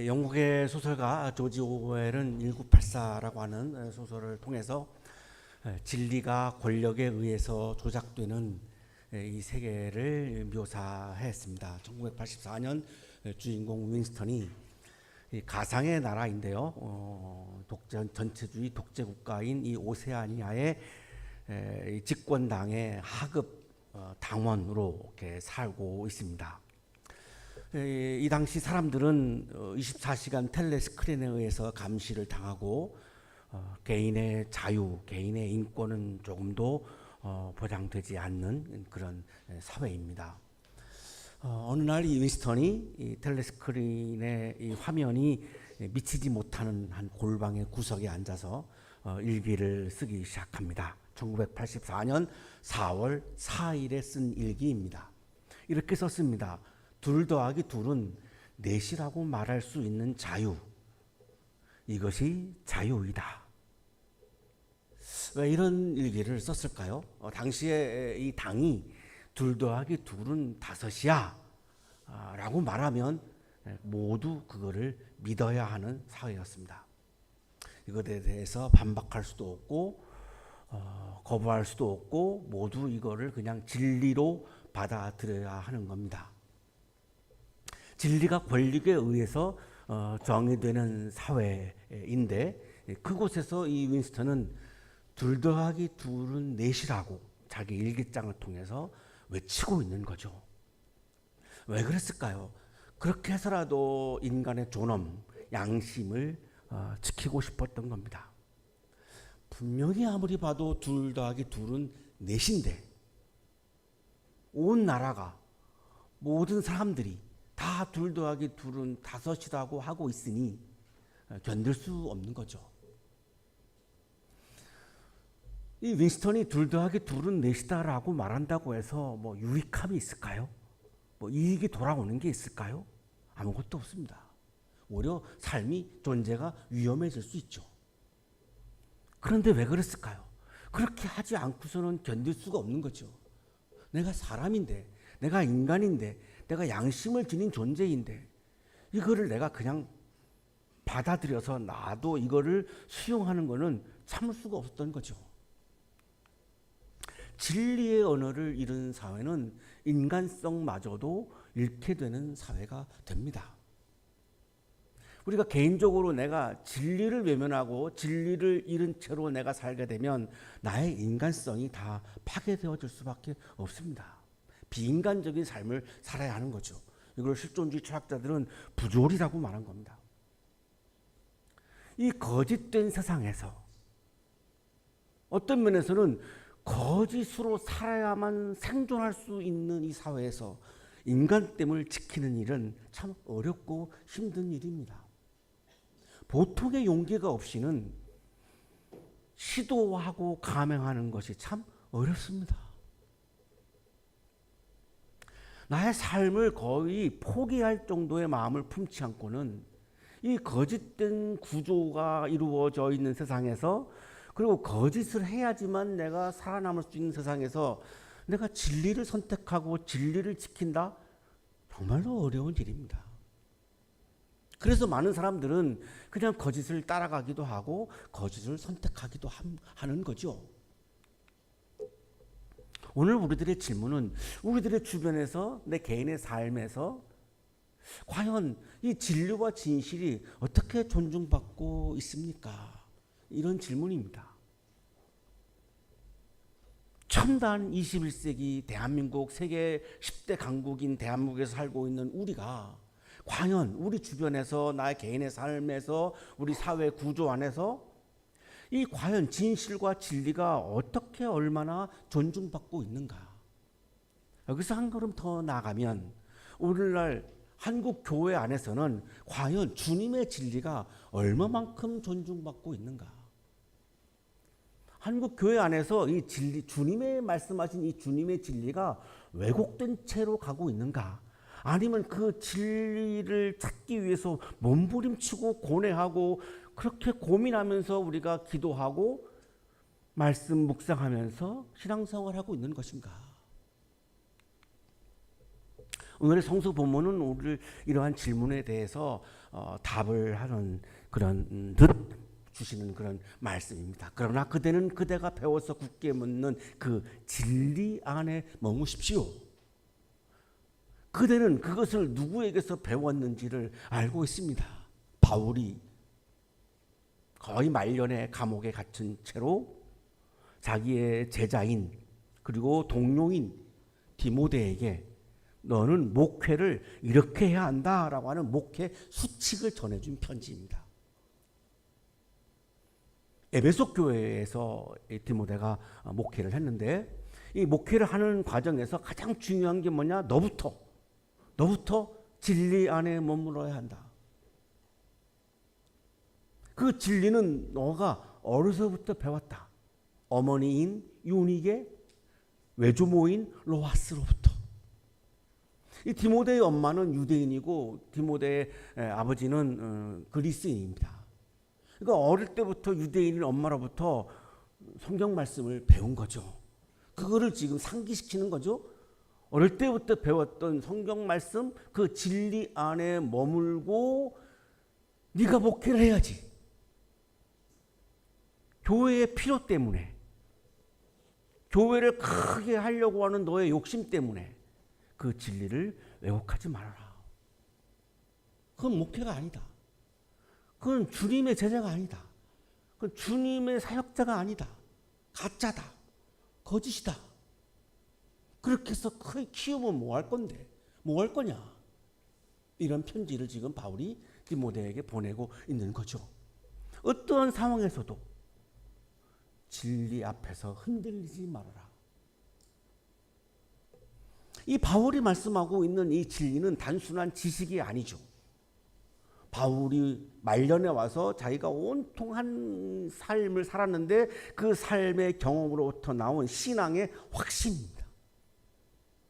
영국의 소설가 조지 오웰은 1984라고 하는 소설을 통해서 진리가 권력에 의해서 조작되는 이 세계를 묘사했습니다. 1984년 주인공 윈스턴이 가상의 나라인데요. 전체주의 독재 국가인 이 오세아니아의 집권당의 하급 당원으로 이렇게 살고 있습니다. 이 당시 사람들은 24시간 텔레스크린에 의해서 감시를 당하고 개인의 자유, 개인의 인권은 조금도 보장되지 않는 그런 사회입니다. 어느 날 이 윈스턴이 이 텔레스크린의 이 화면이 미치지 못하는 한 골방의 구석에 앉아서 일기를 쓰기 시작합니다. 1984년 4월 4일에 쓴 일기입니다. 이렇게 썼습니다. 2 더하기 2는 4이라고 말할 수 있는 자유. 이것이 자유이다. 왜 이런 일기를 썼을까요? 당시에 이 당이 2 더하기 2는 5이야 라고 말하면 모두 그거를 믿어야 하는 사회였습니다. 이것에 대해서 반박할 수도 없고 거부할 수도 없고 모두 이거를 그냥 진리로 받아들여야 하는 겁니다. 진리가 권력에 의해서 정의되는 사회인데 그곳에서 이 윈스턴은 2 더하기 2는 4이라고 자기 일기장을 통해서 외치고 있는 거죠. 왜 그랬을까요? 그렇게 해서라도 인간의 존엄, 양심을 지키고 싶었던 겁니다. 분명히 아무리 봐도 2 더하기 2는 4인데 온 나라가 모든 사람들이 다 2 더하기 2는 5이라고 하고 있으니 견딜 수 없는 거죠. 이 윈스턴이 2 더하기 2는 4이다라고 말한다고 해서 뭐 유익함이 있을까요? 뭐 이익이 돌아오는 게 있을까요? 아무것도 없습니다. 오히려 삶이 존재가 위험해질 수 있죠. 그런데 왜 그랬을까요? 그렇게 하지 않고서는 견딜 수가 없는 거죠. 내가 사람인데, 내가 인간인데, 내가 양심을 지닌 존재인데 이거를 내가 그냥 받아들여서 나도 이거를 수용하는 거는 참을 수가 없었던 거죠. 진리의 언어를 잃은 사회는 인간성마저도 잃게 되는 사회가 됩니다. 우리가 개인적으로 내가 진리를 외면하고 진리를 잃은 채로 내가 살게 되면 나의 인간성이 다 파괴되어질 수밖에 없습니다. 비인간적인 삶을 살아야 하는 거죠. 이걸 실존주의 철학자들은 부조리라고 말한 겁니다. 이 거짓된 세상에서 어떤 면에서는 거짓으로 살아야만 생존할 수 있는 이 사회에서 인간됨을 지키는 일은 참 어렵고 힘든 일입니다. 보통의 용기가 없이는 시도하고 감행하는 것이 참 어렵습니다. 나의 삶을 거의 포기할 정도의 마음을 품지 않고는 이 거짓된 구조가 이루어져 있는 세상에서 그리고 거짓을 해야지만 내가 살아남을 수 있는 세상에서 내가 진리를 선택하고 진리를 지킨다? 정말로 어려운 일입니다. 그래서 많은 사람들은 그냥 거짓을 따라가기도 하고 거짓을 선택하기도 하는 거죠. 오늘 우리들의 질문은 우리들의 주변에서 내 개인의 삶에서 과연 이 진리와 진실이 어떻게 존중받고 있습니까? 이런 질문입니다. 첨단 21세기 대한민국 세계 10대 강국인 대한민국에서 살고 있는 우리가 과연 우리 주변에서 나의 개인의 삶에서 우리 사회 구조 안에서 이 과연 진실과 진리가 어떻게 얼마나 존중받고 있는가? 여기서 한 걸음 더 나아가면 오늘날 한국 교회 안에서는 과연 주님의 진리가 얼마만큼 존중받고 있는가? 한국 교회 안에서 이 진리, 주님의 말씀하신 이 주님의 진리가 왜곡된 채로 가고 있는가? 아니면 그 진리를 찾기 위해서 몸부림치고 고뇌하고 그렇게 고민하면서 우리가 기도하고 말씀 묵상하면서 신앙생활하고 있는 것인가? 오늘의 성수 본문은 오늘 이러한 질문에 대해서 답을 하는 그런 듯 주시는 그런 말씀입니다. 그러나 그대는 그대가 배워서 굳게 묻는 그 진리 안에 머무십시오. 그대는 그것을 누구에게서 배웠는지를 알고 있습니다. 바울이 거의 말년에 감옥에 갇힌 채로 자기의 제자인 그리고 동료인 디모데에게 너는 목회를 이렇게 해야 한다라고 하는 목회 수칙을 전해준 편지입니다. 에베소 교회에서 디모데가 목회를 했는데 이 목회를 하는 과정에서 가장 중요한 게 뭐냐? 너부터 진리 안에 머물러야 한다. 그 진리는 너가 어려서부터 배웠다. 어머니인 유닉의 외조모인 로아스로부터. 이 디모데의 엄마는 유대인이고 디모데의 아버지는 그리스인입니다. 그러니까 어릴 때부터 유대인인 엄마로부터 성경 말씀을 배운 거죠. 그거를 지금 상기시키는 거죠. 어릴 때부터 배웠던 성경 말씀 그 진리 안에 머물고 네가 목회를 해야지. 교회의 필요 때문에, 교회를 크게 하려고 하는 너의 욕심 때문에 그 진리를 왜곡하지 말아라. 그건 목회가 아니다. 그건 주님의 제자가 아니다. 그건 주님의 사역자가 아니다. 가짜다. 거짓이다. 그렇게 해서 크게 키우면 뭐 할 건데? 뭐 할 거냐? 이런 편지를 지금 바울이 디모데에게 보내고 있는 거죠. 어떠한 상황에서도 진리 앞에서 흔들리지 말아라. 이 바울이 말씀하고 있는 이 진리는 단순한 지식이 아니죠. 바울이 말년에 와서 자기가 온통 한 삶을 살았는데 그 삶의 경험으로부터 나온 신앙의 확신입니다.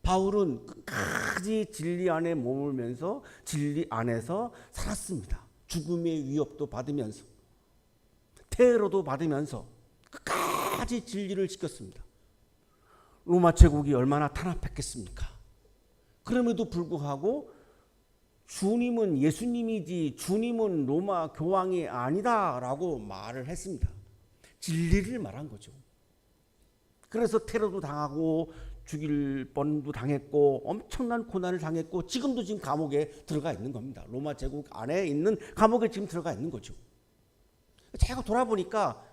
바울은 끝까지 진리 안에 머물면서 진리 안에서 살았습니다. 죽음의 위협도 받으면서 테러도 받으면서 끝까지 진리를 지켰습니다. 로마 제국이 얼마나 탄압했겠습니까? 그럼에도 불구하고 주님은 예수님이지 주님은 로마 교황이 아니다라고 말을 했습니다. 진리를 말한 거죠. 그래서 테러도 당하고 죽일 뻔도 당했고 엄청난 고난을 당했고 지금도 지금 감옥에 들어가 있는 겁니다. 로마 제국 안에 있는 감옥에 지금 들어가 있는 거죠. 제가 돌아보니까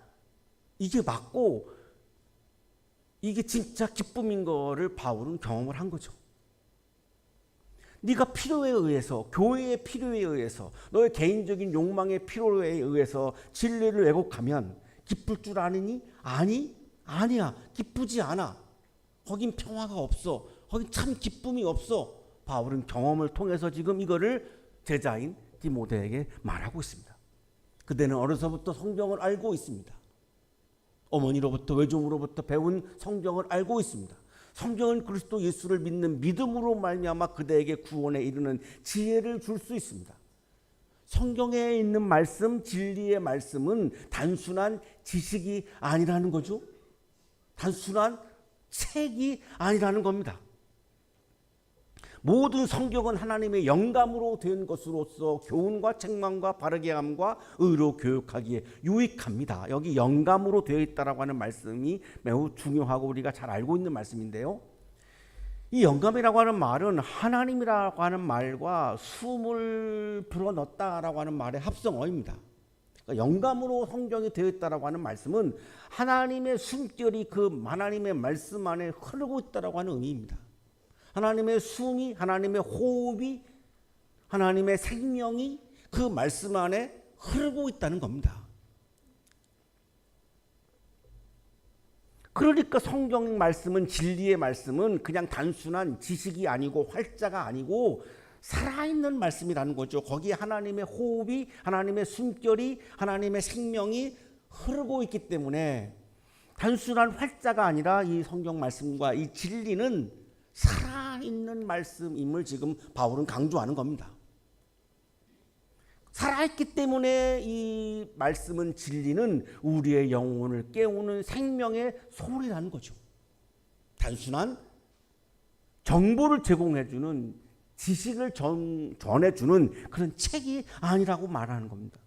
이게 맞고 이게 진짜 기쁨인 거를 바울은 경험을 한 거죠. 네가 필요에 의해서, 교회의 필요에 의해서, 너의 개인적인 욕망의 필요에 의해서 진리를 왜곡하면 기쁠 줄 아느니? 아니야. 기쁘지 않아. 거긴 평화가 없어. 거긴 참 기쁨이 없어. 바울은 경험을 통해서 지금 이거를 제자인 디모데에게 말하고 있습니다. 그대는 어려서부터 성경을 알고 있습니다. 어머니로부터 외조모로부터 배운 성경을 알고 있습니다. 성경은 그리스도 예수를 믿는 믿음으로 말미암아 그대에게 구원에 이르는 지혜를 줄 수 있습니다. 성경에 있는 말씀, 진리의 말씀은 단순한 지식이 아니라는 거죠. 단순한 책이 아니라는 겁니다. 모든 성경은 하나님의 영감으로 된 것으로서 교훈과 책망과 바르게 함과 의로 교육하기에 유익합니다. 여기 영감으로 되어 있다라고 하는 말씀이 매우 중요하고 우리가 잘 알고 있는 말씀인데요. 이 영감이라고 하는 말은 하나님이라고 하는 말과 숨을 불어넣었다라고 하는 말의 합성어입니다. 그러니까 영감으로 성경이 되어 있다라고 하는 말씀은 하나님의 숨결이 그 하나님의 말씀 안에 흐르고 있다라고 하는 의미입니다. 하나님의 숨이, 하나님의 호흡이, 하나님의 생명이 그 말씀 안에 흐르고 있다는 겁니다. 그러니까 성경 말씀은, 진리의 말씀은 그냥 단순한 지식이 아니고 활자가 아니고 살아있는 말씀이라는 거죠. 거기에 하나님의 호흡이, 하나님의 숨결이, 하나님의 생명이 흐르고 있기 때문에 단순한 활자가 아니라 이 성경 말씀과 이 진리는 살아있는 말씀임을 지금 바울은 강조하는 겁니다. 살아있기 때문에 이 말씀은, 진리는 우리의 영혼을 깨우는 생명의 소리라는 거죠. 단순한 정보를 제공해주는 지식을 전해주는 그런 책이 아니라고 말하는 겁니다.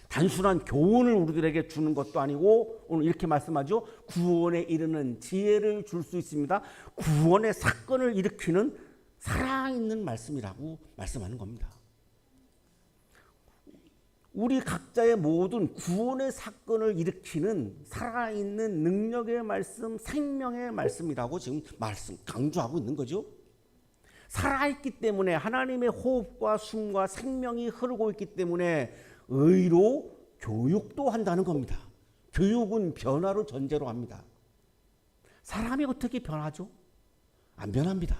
단순한 교훈을 우리들에게 주는 것도 아니고 오늘 이렇게 말씀하죠. 구원에 이르는 지혜를 줄 수 있습니다. 구원의 사건을 일으키는 살아있는 말씀이라고 말씀하는 겁니다. 우리 각자의 모든 구원의 사건을 일으키는 살아있는 능력의 말씀, 생명의 말씀이라고 지금 강조하고 있는 거죠. 살아있기 때문에 하나님의 호흡과 숨과 생명이 흐르고 있기 때문에 의로 교육도 한다는 겁니다. 교육은 변화를 전제로 합니다. 사람이 어떻게 변하죠? 안 변합니다.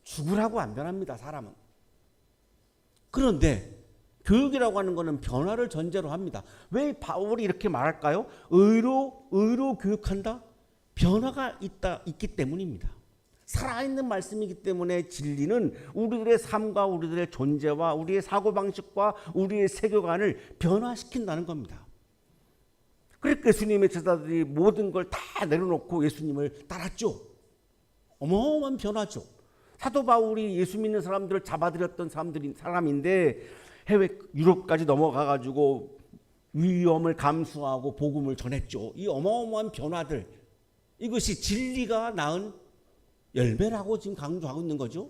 죽으라고 안 변합니다. 사람은. 그런데 교육이라고 하는 것은 변화를 전제로 합니다. 왜 바울이 이렇게 말할까요? 의로 교육한다? 변화가 있기 때문입니다. 살아있는 말씀이기 때문에 진리는 우리들의 삶과 우리들의 존재와 우리의 사고방식과 우리의 세계관을 변화시킨다는 겁니다. 그러니까 예수님의 제자들이 모든 걸 다 내려놓고 예수님을 따랐죠. 어마어마한 변화죠. 사도 바울이 예수 믿는 사람들을 잡아들였던 사람인데 해외 유럽까지 넘어가가지고 위험을 감수하고 복음을 전했죠. 이 어마어마한 변화들, 이것이 진리가 낳은 열매라고 지금 강조하고 있는 거죠.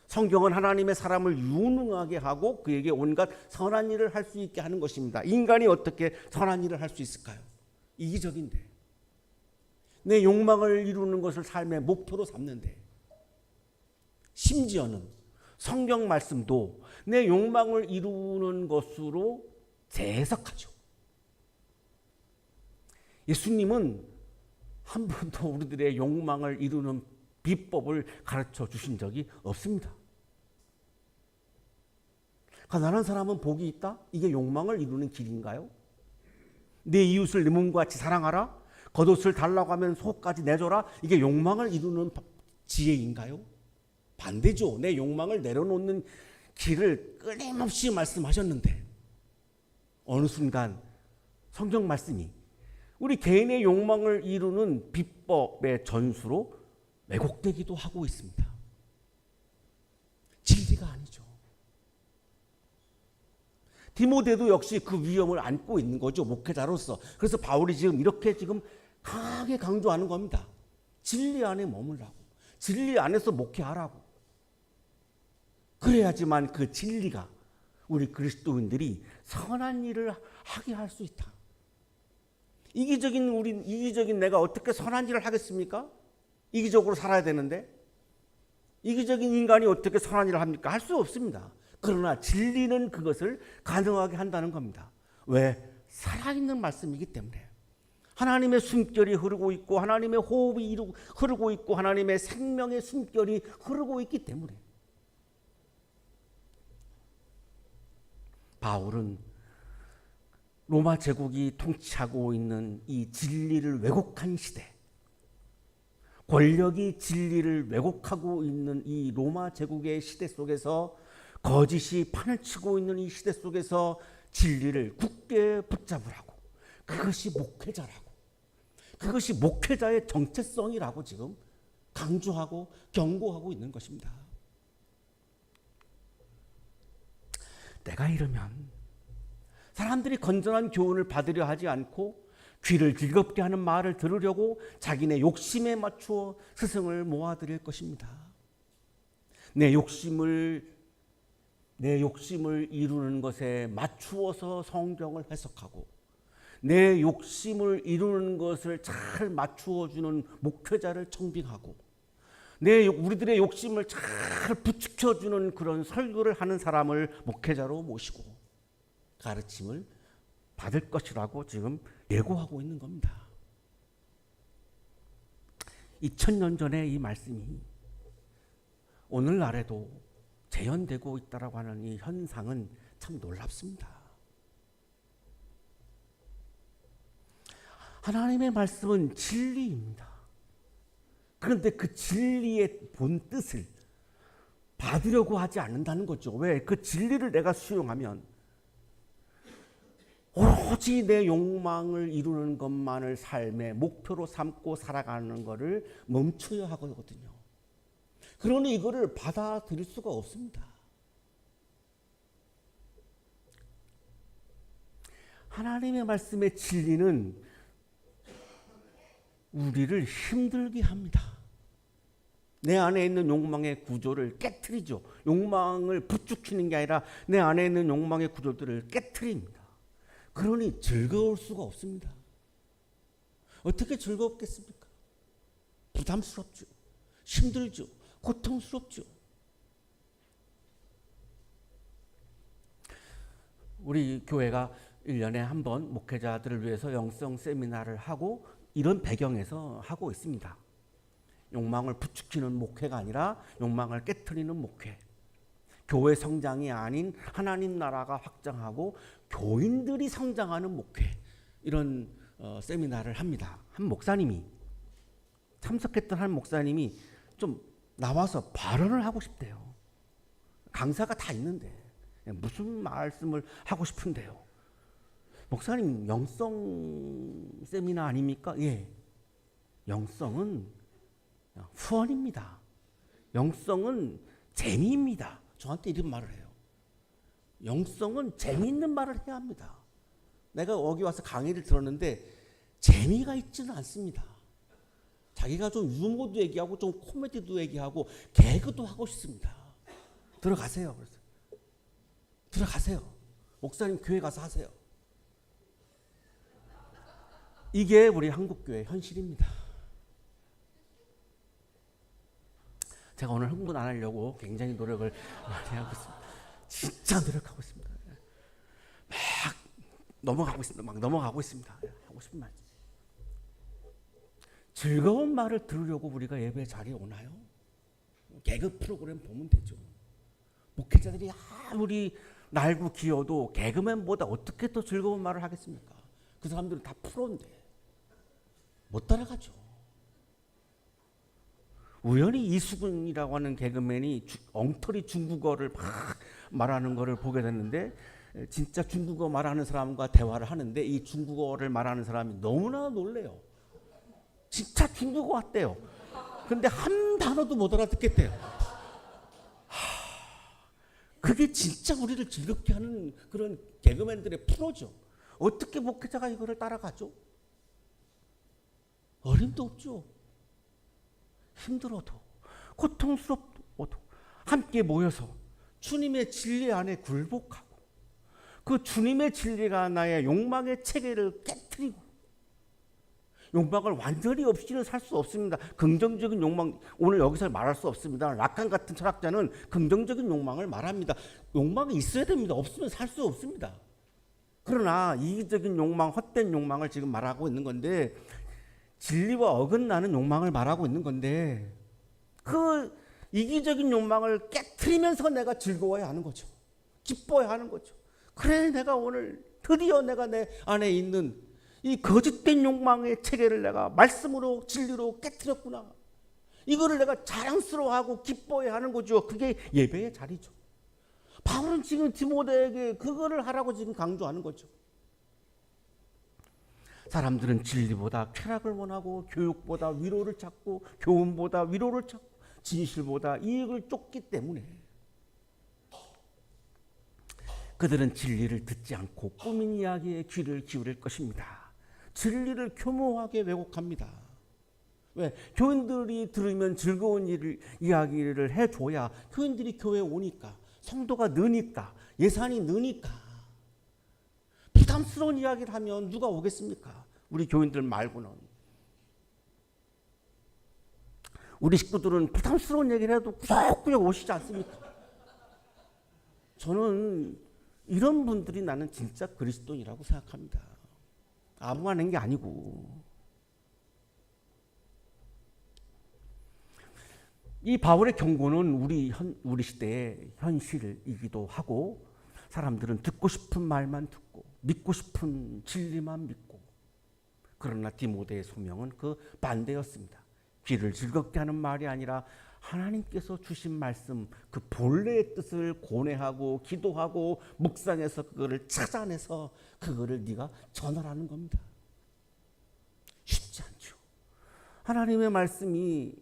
성경은 하나님의 사람을 유능하게 하고 그에게 온갖 선한 일을 할 수 있게 하는 것입니다. 인간이 어떻게 선한 일을 할 수 있을까요? 이기적인데. 내 욕망을 이루는 것을 삶의 목표로 삼는데. 심지어는 성경 말씀도 내 욕망을 이루는 것으로 재해석하죠. 예수님은 한 번도 우리들의 욕망을 이루는 비법을 가르쳐 주신 적이 없습니다. 가난한 사람은 복이 있다? 이게 욕망을 이루는 길인가요? 내 이웃을 내 몸과 같이 사랑하라? 겉옷을 달라고 하면 속까지 내줘라? 이게 욕망을 이루는 지혜인가요? 반대죠. 내 욕망을 내려놓는 길을 끊임없이 말씀하셨는데 어느 순간 성경 말씀이 우리 개인의 욕망을 이루는 비법의 전수로 왜곡되기도 하고 있습니다. 진리가 아니죠. 디모데도 역시 그 위험을 안고 있는 거죠. 목회자로서. 그래서 바울이 이렇게 강하게 강조하는 겁니다. 진리 안에 머물라고. 진리 안에서 목회하라고. 그래야지만 그 진리가 우리 그리스도인들이 선한 일을 하게 할 수 있다. 이기적인 내가 어떻게 선한 일을 하겠습니까? 이기적으로 살아야 되는데 이기적인 인간이 어떻게 선한 일을 합니까? 할 수 없습니다. 그러나 진리는 그것을 가능하게 한다는 겁니다. 왜? 살아있는 말씀이기 때문에. 하나님의 숨결이 흐르고 있고 하나님의 호흡이 흐르고 있고 하나님의 생명의 숨결이 흐르고 있기 때문에. 바울은 로마 제국이 통치하고 있는 이 진리를 왜곡한 시대, 권력이 진리를 왜곡하고 있는 이 로마 제국의 시대 속에서 거짓이 판을 치고 있는 이 시대 속에서 진리를 굳게 붙잡으라고. 그것이 목회자라고. 그것이 목회자의 정체성이라고 지금 강조하고 경고하고 있는 것입니다. 내가 이러면 사람들이 건전한 교훈을 받으려 하지 않고 귀를 즐겁게 하는 말을 들으려고 자기네 욕심에 맞추어 스승을 모아드릴 것입니다. 내 욕심을 이루는 것에 맞추어서 성경을 해석하고 내 욕심을 이루는 것을 잘 맞추어주는 목회자를 청빙하고 우리들의 욕심을 잘 부추겨주는 그런 설교를 하는 사람을 목회자로 모시고 가르침을 받을 것이라고 지금 예고하고 있는 겁니다. 2000년 전에 이 말씀이 오늘날에도 재현되고 있다라고 하는 이 현상은 참 놀랍습니다. 하나님의 말씀은 진리입니다. 그런데 그 진리의 본 뜻을 받으려고 하지 않는다는 거죠. 왜? 그 진리를 내가 수용하면 오로지 내 욕망을 이루는 것만을 삶의 목표로 삼고 살아가는 것을 멈춰야 하거든요. 그러니 이거를 받아들일 수가 없습니다. 하나님의 말씀의 진리는 우리를 힘들게 합니다. 내 안에 있는 욕망의 구조를 깨트리죠. 욕망을 부추기는 게 아니라 내 안에 있는 욕망의 구조들을 깨트립니다. 그러니 즐거울 수가 없습니다. 어떻게 즐겁겠습니까? 부담스럽죠. 힘들죠. 고통스럽죠. 우리 교회가 1년에 한 번 목회자들을 위해서 영성 세미나를 하고 이런 배경에서 하고 있습니다. 욕망을 부추기는 목회가 아니라 욕망을 깨트리는 목회. 교회 성장이 아닌 하나님 나라가 확장하고 교인들이 성장하는 목회. 이런 세미나를 합니다. 한 목사님이 참석했던 한 목사님이 좀 나와서 발언을 하고 싶대요. 강사가 다 있는데 무슨 말씀을 하고 싶은데요. 목사님 영성 세미나 아닙니까? 예. 영성은 후원입니다. 영성은 재미입니다. 저한테 이런 말을 해요. 영성은 재미있는 말을 해야 합니다. 내가 여기 와서 강의를 들었는데 재미가 있지는 않습니다. 자기가 좀 유머도 얘기하고 좀 코미디도 얘기하고 개그도 하고 싶습니다. 들어가세요. 그래서 들어가세요. 목사님 교회 가서 하세요. 이게 우리 한국교회 현실입니다. 제가 오늘 흥분 안 하려고 굉장히 노력을 많이 하고 있습니다. 진짜 노력하고 있습니다. 막 넘어가고 있습니다. 하고 싶은 말. 즐거운 말을 들으려고 우리가 예배 자리에 오나요? 개그 프로그램 보면 되죠. 목회자들이 아무리 날고 기어도 개그맨보다 어떻게 더 즐거운 말을 하겠습니까? 그 사람들은 다 프로인데 못 따라가죠. 우연히 이수근이라고 하는 개그맨이 엉터리 중국어를 막 말하는 거를 보게 됐는데 진짜 중국어 말하는 사람과 대화를 하는데 이 중국어를 말하는 사람이 너무나 놀래요. 진짜 중국어 같대요. 근데 한 단어도 못 알아듣겠대요. 그게 진짜 우리를 즐겁게 하는 그런 개그맨들의 프로죠. 어떻게 목회자가 이거를 따라가죠? 어림도 없죠. 힘들어도 고통스럽어도 함께 모여서 주님의 진리 안에 굴복하고 그 주님의 진리가 나의 욕망의 체계를 깨트리고 욕망을 완전히 없이는 살 수 없습니다. 긍정적인 욕망 오늘 여기서 말할 수 없습니다. 라칸 같은 철학자는 긍정적인 욕망을 말합니다. 욕망이 있어야 됩니다. 없으면 살 수 없습니다. 그러나 이기적인 욕망, 헛된 욕망을 지금 말하고 있는 건데 진리와 어긋나는 욕망을 말하고 있는 건데 그 이기적인 욕망을 깨트리면서 내가 즐거워야 하는 거죠. 기뻐야 하는 거죠. 그래 내가 오늘 드디어 내가 내 안에 있는 이 거짓된 욕망의 체계를 내가 말씀으로 진리로 깨트렸구나. 이거를 내가 자랑스러워하고 기뻐해야 하는 거죠. 그게 예배의 자리죠. 바울은 지금 디모데에게 그거를 하라고 지금 강조하는 거죠. 사람들은 진리보다 쾌락을 원하고 교육보다 위로를 찾고 교훈보다 위로를 찾고 진실보다 이익을 쫓기 때문에 그들은 진리를 듣지 않고 꾸민 이야기에 귀를 기울일 것입니다. 진리를 교묘하게 왜곡합니다. 왜? 교인들이 들으면 즐거운 이야기를 해줘야 교인들이 교회에 오니까 성도가 느니까 예산이 느니까 부담스러운 이야기를 하면 누가 오겠습니까? 우리 교인들 말고는. 우리 식구들은 부담스러운 얘기를 해도 구석구석 오시지 않습니까? 저는 이런 분들이 나는 진짜 그리스도인이라고 생각합니다. 아부하는 게 아니고. 이 바울의 경고는 우리 시대의 현실이기도 하고 사람들은 듣고 싶은 말만 듣고 믿고 싶은 진리만 믿고 그러나 디모데의 소명은 그 반대였습니다. 귀를 즐겁게 하는 말이 아니라 하나님께서 주신 말씀 그 본래의 뜻을 고뇌하고 기도하고 묵상해서 그거를 찾아내서 그거를 네가 전하라는 겁니다. 쉽지 않죠. 하나님의 말씀이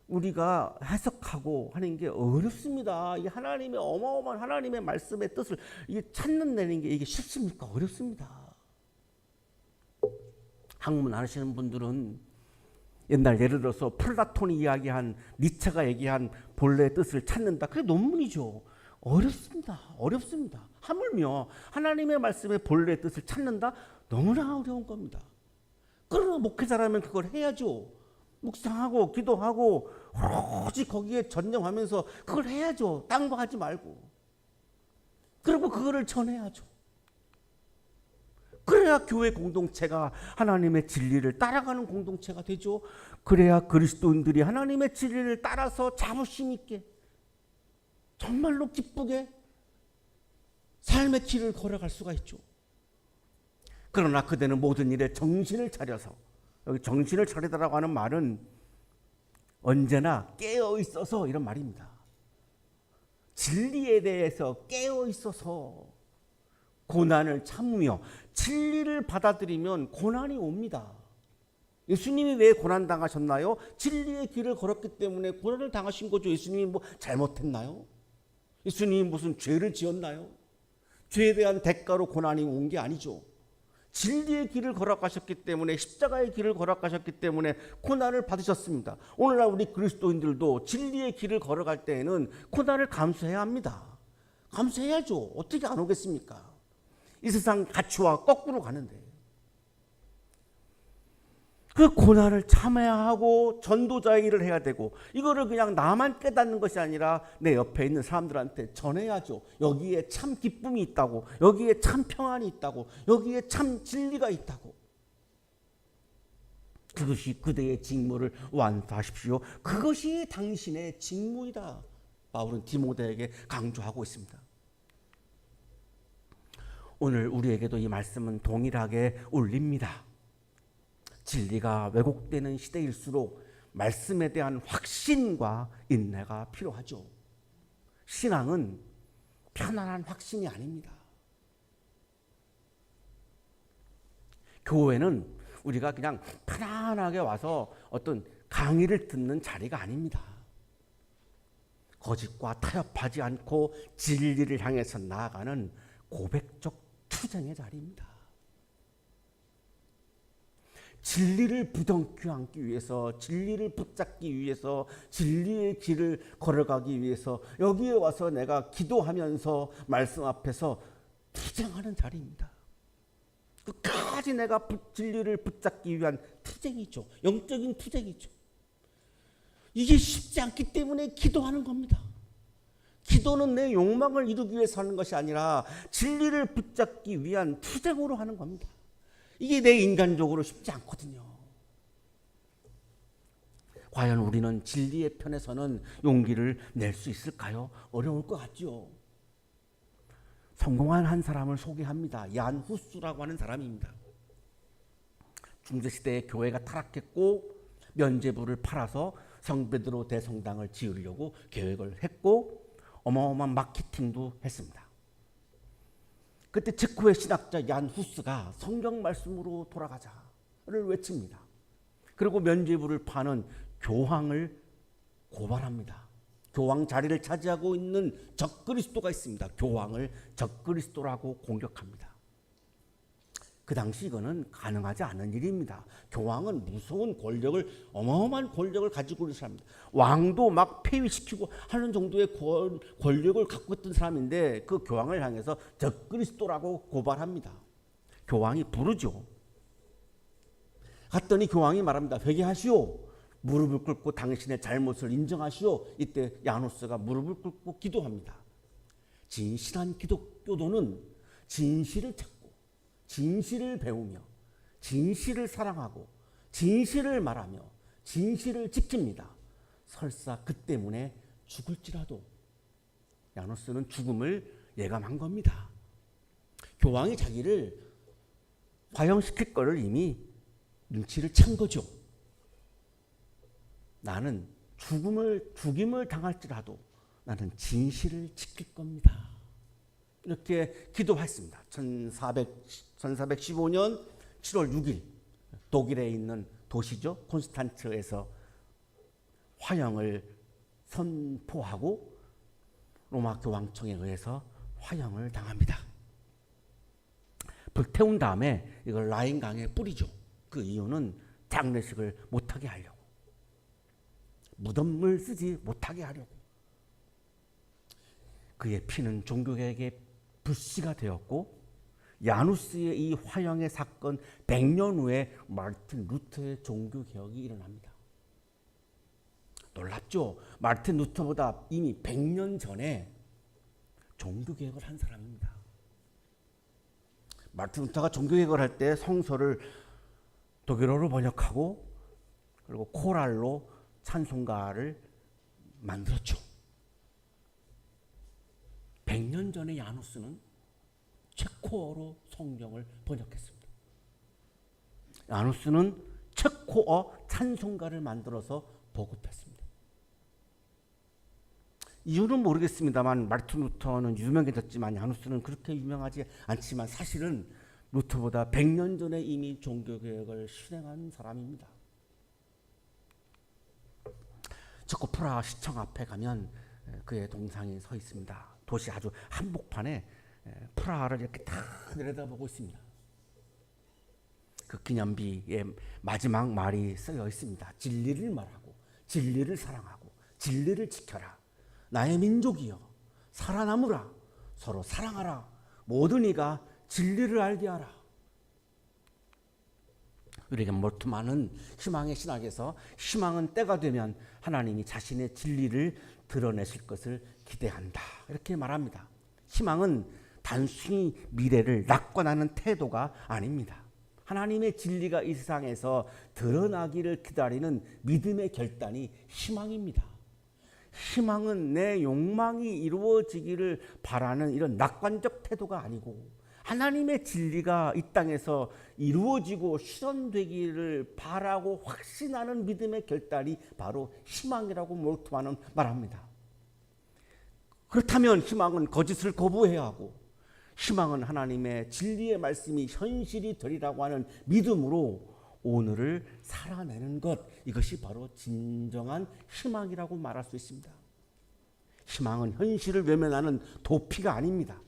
우리가 해석하고 하는 게 어렵습니다. 이 하나님의 어마어마한 하나님의 말씀의 뜻을 이게 찾는다는 게 이게 쉽습니까? 어렵습니다. 학문 안 하시는 분들은 옛날 예를 들어서 플라톤이 이야기한 니체가 얘기한 본래의 뜻을 찾는다. 그게 논문이죠. 어렵습니다. 어렵습니다. 하물며 하나님의 말씀의 본래의 뜻을 찾는다? 너무나 어려운 겁니다. 그러나 목회자라면 그걸 해야죠. 묵상하고 기도하고 오로지 거기에 전념하면서 그걸 해야죠. 딴 거 하지 말고. 그리고 그거를 전해야죠. 그래야 교회 공동체가 하나님의 진리를 따라가는 공동체가 되죠. 그래야 그리스도인들이 하나님의 진리를 따라서 자부심 있게 정말로 기쁘게 삶의 길을 걸어갈 수가 있죠. 그러나 그대는 모든 일에 정신을 차려서, 여기 정신을 차리다라고 하는 말은 언제나 깨어 있어서 이런 말입니다. 진리에 대해서 깨어 있어서 고난을 참으며 진리를 받아들이면 고난이 옵니다. 예수님이 왜 고난 당하셨나요? 진리의 길을 걸었기 때문에 고난을 당하신 거죠. 예수님이 뭐 잘못했나요? 예수님이 무슨 죄를 지었나요? 죄에 대한 대가로 고난이 온 게 아니죠. 진리의 길을 걸어가셨기 때문에, 십자가의 길을 걸어가셨기 때문에 고난을 받으셨습니다. 오늘날 우리 그리스도인들도 진리의 길을 걸어갈 때에는 고난을 감수해야 합니다. 감수해야죠. 어떻게 안 오겠습니까? 이 세상 가치와 거꾸로 가는데 그 고난을 참아야 하고 전도자의 일을 해야 되고, 이거를 그냥 나만 깨닫는 것이 아니라 내 옆에 있는 사람들한테 전해야죠. 여기에 참 기쁨이 있다고, 여기에 참 평안이 있다고, 여기에 참 진리가 있다고. 그것이 그대의 직무를 완수하십시오. 그것이 당신의 직무이다. 바울은 디모데에게 강조하고 있습니다. 오늘 우리에게도 이 말씀은 동일하게 울립니다. 진리가 왜곡되는 시대일수록 말씀에 대한 확신과 인내가 필요하죠. 신앙은 편안한 확신이 아닙니다. 교회는 우리가 그냥 편안하게 와서 어떤 강의를 듣는 자리가 아닙니다. 거짓과 타협하지 않고 진리를 향해서 나아가는 고백적 투쟁의 자리입니다. 진리를 부둥켜 안기 위해서, 진리를 붙잡기 위해서, 진리의 길을 걸어가기 위해서 여기에 와서 내가 기도하면서 말씀 앞에서 투쟁하는 자리입니다. 끝까지 내가 진리를 붙잡기 위한 투쟁이죠. 영적인 투쟁이죠. 이게 쉽지 않기 때문에 기도하는 겁니다. 기도는 내 욕망을 이루기 위해서 하는 것이 아니라 진리를 붙잡기 위한 투쟁으로 하는 겁니다. 이게 내 인간적으로 쉽지 않거든요. 과연 우리는 진리의 편에서는 용기를 낼 수 있을까요? 어려울 것 같죠. 성공한 한 사람을 소개합니다. 얀 후스라고 하는 사람입니다. 중세시대에 교회가 타락했고 면죄부를 팔아서 성베드로 대성당을 지으려고 계획을 했고 어마어마한 마케팅도 했습니다. 그때 체코의 신학자 얀 후스가 성경 말씀으로 돌아가자를 외칩니다. 그리고 면죄부를 파는 교황을 고발합니다. 교황 자리를 차지하고 있는 적그리스도가 있습니다. 교황을 적그리스도라고 공격합니다. 그 당시 이거는 가능하지 않은 일입니다. 교황은 무서운 권력을, 어마어마한 권력을 가지고 있는 사람입니다. 왕도 막 폐위시키고 하는 정도의 권력을 갖고 있던 사람인데 그 교황을 향해서 적그리스도라고 고발합니다. 교황이 부르죠. 갔더니 교황이 말합니다. 회개하시오. 무릎을 꿇고 당신의 잘못을 인정하시오. 이때 야노스가 무릎을 꿇고 기도합니다. 진실한 기독교도는 진실을 찾고 진실을 배우며 진실을 사랑하고 진실을 말하며 진실을 지킵니다. 설사 그 때문에 죽을지라도. 야노스는 죽음을 예감한 겁니다. 교황이 자기를 화형시킬 거를 이미 눈치를 찬 거죠. 나는 죽임을 당할지라도 나는 진실을 지킬 겁니다. 이렇게 기도했습니다. 1415년 7월 6일 독일에 있는 도시죠. 콘스탄츠에서 화형을 선포하고 로마 교황청에 의해서 화형을 당합니다. 불태운 다음에 이걸 라인강에 뿌리죠. 그 이유는 장례식을 못하게 하려고, 무덤을 쓰지 못하게 하려고. 그의 피는 종교개혁의 불씨가 되었고, 야누스의 이 화형의 사건 100년 후에 마르틴 루터의 종교개혁이 일어납니다. 놀랍죠? 마르틴 루터보다 이미 100년 전에 종교개혁을 한 사람입니다. 마르틴 루터가 종교개혁을 할 때 성서를 독일어로 번역하고 그리고 코랄로 찬송가를 만들었죠. 100년 전에 야누스는 체코어로 성경을 번역했습니다. 야누스는 체코어 찬송가를 만들어서 보급했습니다. 이유는 모르겠습니다만 마르틴 루터는 유명해졌지만 야누스는 그렇게 유명하지 않지만 사실은 루터보다 100년 전에 이미 종교개혁을 실행한 사람입니다. 체코 프라하 시청 앞에 가면 그의 동상이 서 있습니다. 도시 아주 한복판에 프라하를 이렇게 다 내려다보고 있습니다. 그 기념비의 마지막 말이 쓰여 있습니다. 진리를 말하고 진리를 사랑하고 진리를 지켜라. 나의 민족이여 살아남으라. 서로 사랑하라. 모든 이가 진리를 알게 하라. 우리에게 몰트만은 희망의 신학에서 희망은 때가 되면 하나님이 자신의 진리를 드러내실 것을 기대한다. 이렇게 말합니다. 희망은 단순히 미래를 낙관하는 태도가 아닙니다. 하나님의 진리가 이 세상에서 드러나기를 기다리는 믿음의 결단이 희망입니다. 희망은 내 욕망이 이루어지기를 바라는 이런 낙관적 태도가 아니고 하나님의 진리가 이 땅에서 이루어지고 실현되기를 바라고 확신하는 믿음의 결단이 바로 희망이라고 몰트만은 말합니다. 그렇다면 희망은 거짓을 거부해야 하고 희망은 하나님의 진리의 말씀이 현실이 되리라고 하는 믿음으로 오늘을 살아내는 것, 이것이 바로 진정한 희망이라고 말할 수 있습니다. 희망은 현실을 외면하는 도피가 아닙니다.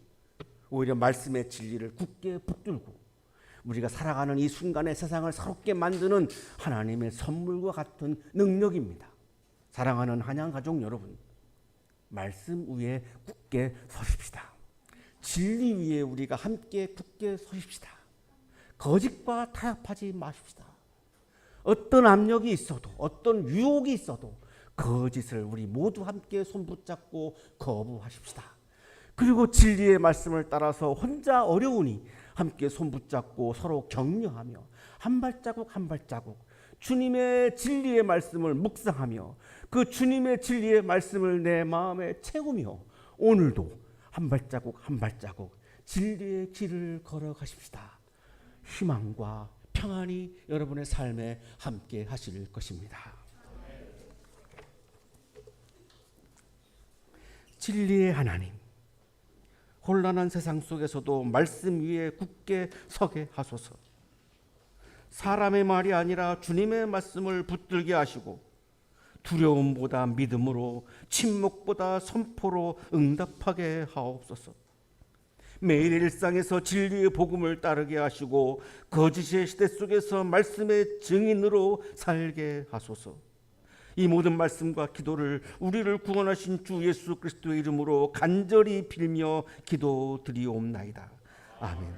오히려 말씀의 진리를 굳게 붙들고 우리가 살아가는 이 순간의 세상을 새롭게 만드는 하나님의 선물과 같은 능력입니다. 사랑하는 한양가족 여러분, 말씀 위에 굳게 서십시다. 진리 위에 우리가 함께 굳게 서십시다. 거짓과 타협하지 마십시다. 어떤 압력이 있어도 어떤 유혹이 있어도 거짓을 우리 모두 함께 손붙잡고 거부하십시다. 그리고 진리의 말씀을 따라서 혼자 어려우니 함께 손붙잡고 서로 격려하며 한 발자국 한 발자국 주님의 진리의 말씀을 묵상하며 그 주님의 진리의 말씀을 내 마음에 채우며 오늘도 한 발자국 한 발자국 진리의 길을 걸어가십시다. 희망과 평안이 여러분의 삶에 함께 하실 것입니다. 진리의 하나님, 혼란한 세상 속에서도 말씀 위에 굳게 서게 하소서. 사람의 말이 아니라 주님의 말씀을 붙들게 하시고 두려움보다 믿음으로 침묵보다 선포로 응답하게 하옵소서. 매일 일상에서 진리의 복음을 따르게 하시고 거짓의 시대 속에서 말씀의 증인으로 살게 하소서. 이 모든 말씀과 기도를 우리를 구원하신 주 예수 그리스도의 이름으로 간절히 빌며 기도드리옵나이다. 아멘.